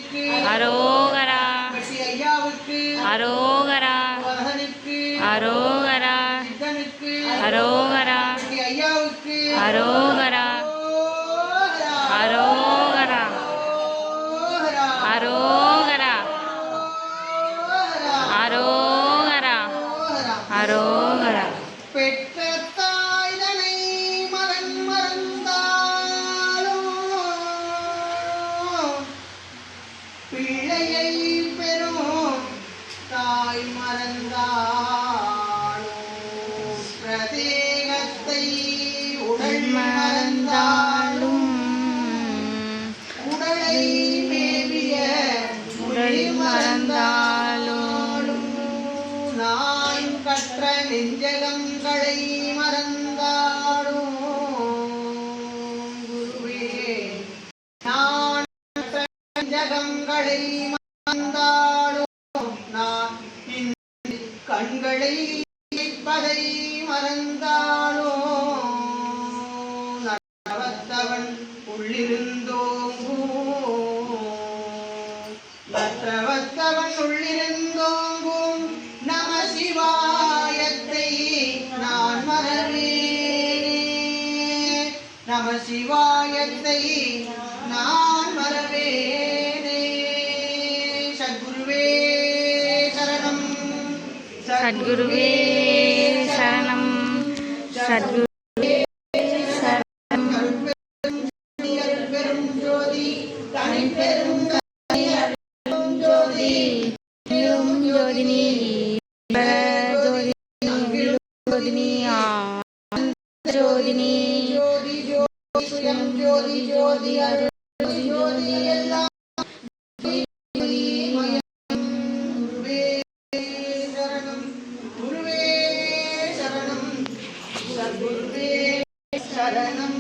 அரோகரா அரோகரா அரோகரா அரோகரா அரோகரா அரோகரா அரோகரா அரோகரா அரோகரா. பெற்ற தாய்தனை மகன் மறந்தாலும் பிள்ளையை பெறும் தாய் மறந்தாலும் பிரதேகத்தை உடல் மறந்தாலும் உடலை மேவிய உடல் மறந்தாலும் நான் கற்ற நெஞ்சகங்களை மறந்தாலும் குருவே நான் கற்ற நெஞ்சகங்களை மறந்தாலும் நான் கண்களை கேட்பதை மறந்தாலும் நற்றவத்தவன் உள்ளிருந்தோங்கும் நற்றவத்தவன் உள்ளிருந்தோங்கும் நம சிவாயத்தை நான் மறவேனே நம சிவாயத்தை நான் மறவேனே. சத்குருவே சரணம் சத்குருவே சரணம் சத்குருவே சரணம். பெரும் ஜோதி தனிப்பெரும் ஜோதி ஜோதினி ஜோதினி ஜோதினி ஜோதி ஜோதி சுயம் ஜோதி ஜோதி அருள் ஜோதி எல்லாம் குருவே சரணம் குருவே சரணம் சத்குருவே சரணம்